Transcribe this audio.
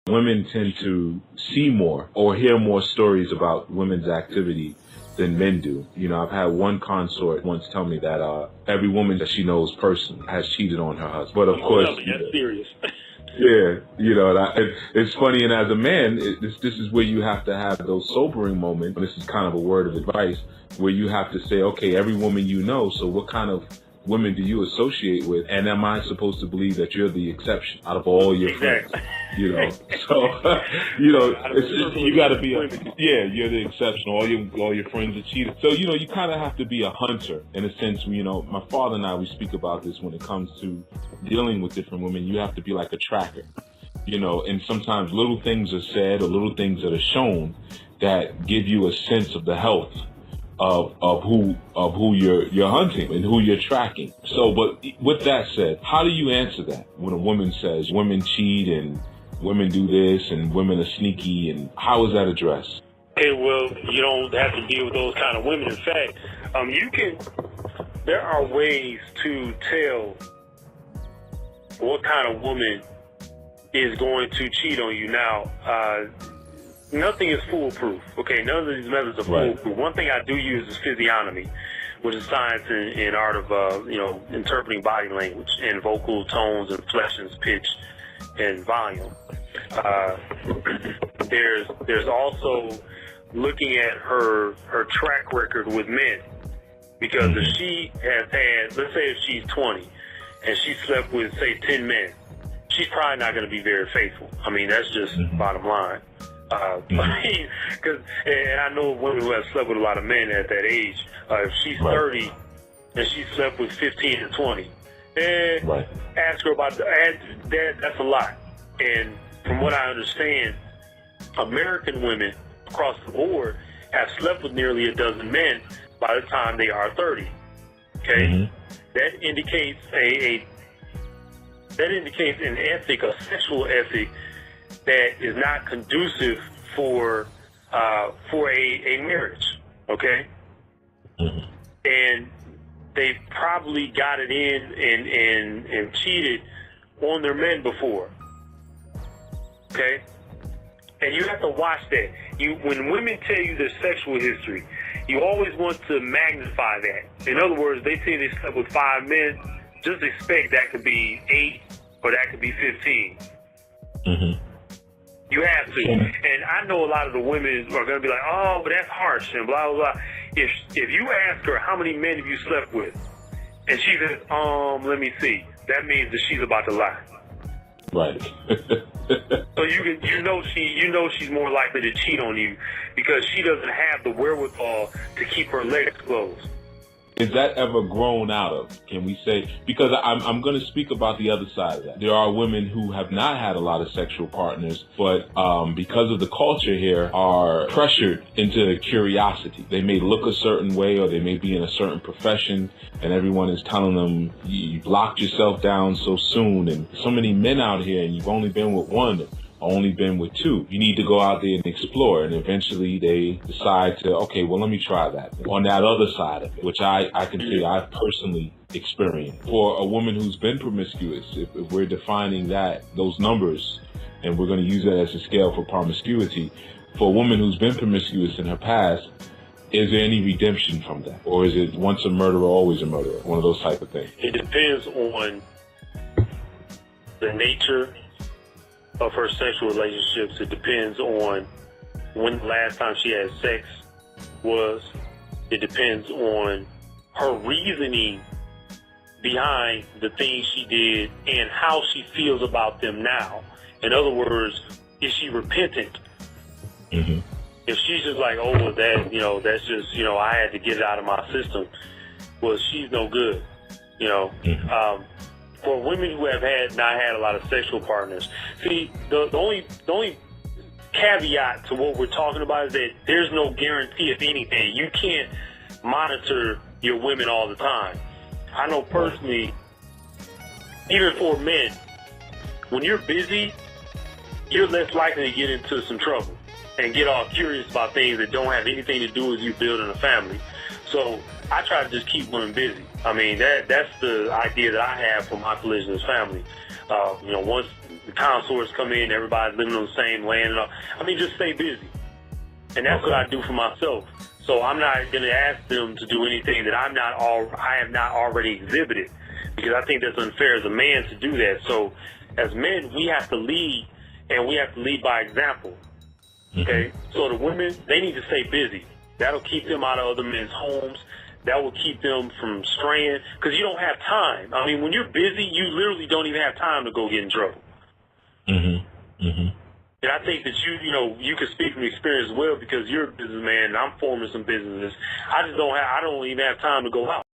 women tend to see more or hear more stories about women's activity than men do. You know, I've had one consort once tell me that every woman that she knows personally has cheated on her husband. But of course, that's serious. Yeah, you know, it's funny, and as a man, this is where you have to have those sobering moments. This is kind of a word of advice where you have to say, okay, every woman you know, so what kind of women do you associate with, and am I supposed to believe that you're the exception out of all your friends? You know, so you know, you got to be you're the exception. All your friends are cheated. So you know, you kind of have to be a hunter in a sense. You know, my father and I, we speak about this when it comes to dealing with different women. You have to be like a tracker. You know, and sometimes little things are said or little things that are shown that give you a sense of the health of who you're hunting and who you're tracking. So, but with that said, how do you answer that when a woman says women cheat and women do this and women are sneaky, and how is that addressed? Okay, well, you don't have to deal with those kind of women. In fact, there are ways to tell what kind of woman is going to cheat on you. Now, nothing is foolproof. Okay, none of these methods are foolproof. One thing I do use is physiognomy, which is science and art of interpreting body language and vocal tones, inflections, pitch, and volume. There's also looking at her track record with men, because if she has had, let's say if she's 20 and she slept with, say, 10 men, she's probably not going to be very faithful. I mean, that's just bottom line. And I know women who have slept with a lot of men at that age. If she's 30 and she slept with 15 and 20, ask her about that. That's a lot. And from what I understand, American women across the board have slept with nearly a dozen men by the time they are 30. Okay, that indicates an ethic, a sexual ethic, that is not conducive for a marriage. Okay, and they probably got it in and cheated on their men before. Okay, and you have to watch that. When women tell you their sexual history, you always want to magnify that. In other words, they say they slept with 5 men. Just expect that could be 8 or that could be 15. You have to. And I know a lot of the women are going to be like, oh, but that's harsh and blah, blah, blah. If you ask her, how many men have you slept with? And she says, let me see. That means that she's about to lie. Right. So you know she's more likely to cheat on you because she doesn't have the wherewithal to keep her legs closed. Is that ever grown out of, can we say? Because I'm going to speak about the other side of that. There are women who have not had a lot of sexual partners, but because of the culture here, are pressured into curiosity. They may look a certain way, or they may be in a certain profession, and everyone is telling them, you've locked yourself down so soon, and so many men out here, and you've only been with one, only been with 2. You need to go out there and explore. And eventually they decide to, okay, well, let me try that. On that other side of it, which I can say I've personally experienced. For a woman who's been promiscuous, if we're defining those numbers, and we're going to use that as a scale for promiscuity, for a woman who's been promiscuous in her past, is there any redemption from that? Or is it once a murderer, always a murderer? One of those type of things. It depends on the nature of her sexual relationships. It depends on when the last time she had sex was. It depends on her reasoning behind the things she did and how she feels about them now. In other words, is she repentant? If she's just like, oh, well, that's just, I had to get it out of my system, well, she's no good, For women who have not had a lot of sexual partners, see, the only caveat to what we're talking about is that there's no guarantee of anything. You can't monitor your women all the time. I know personally, even for men, when you're busy, you're less likely to get into some trouble and get all curious about things that don't have anything to do with you building a family. So I try to just keep women busy. I mean, that's the idea that I have for my polygynous family. Once the consorts come in, everybody's living on the same land. I mean, just stay busy. And that's what I do for myself. So I'm not going to ask them to do anything that I have not already exhibited, because I think that's unfair as a man to do that. So as men, we have to lead, and we have to lead by example. Okay? So the women, they need to stay busy. That'll keep them out of other men's homes. That will keep them from straying, because you don't have time. I mean, when you're busy, you literally don't even have time to go get in trouble. And I think that you can speak from experience as well, because you're a businessman and I'm forming some businesses. I don't even have time to go out.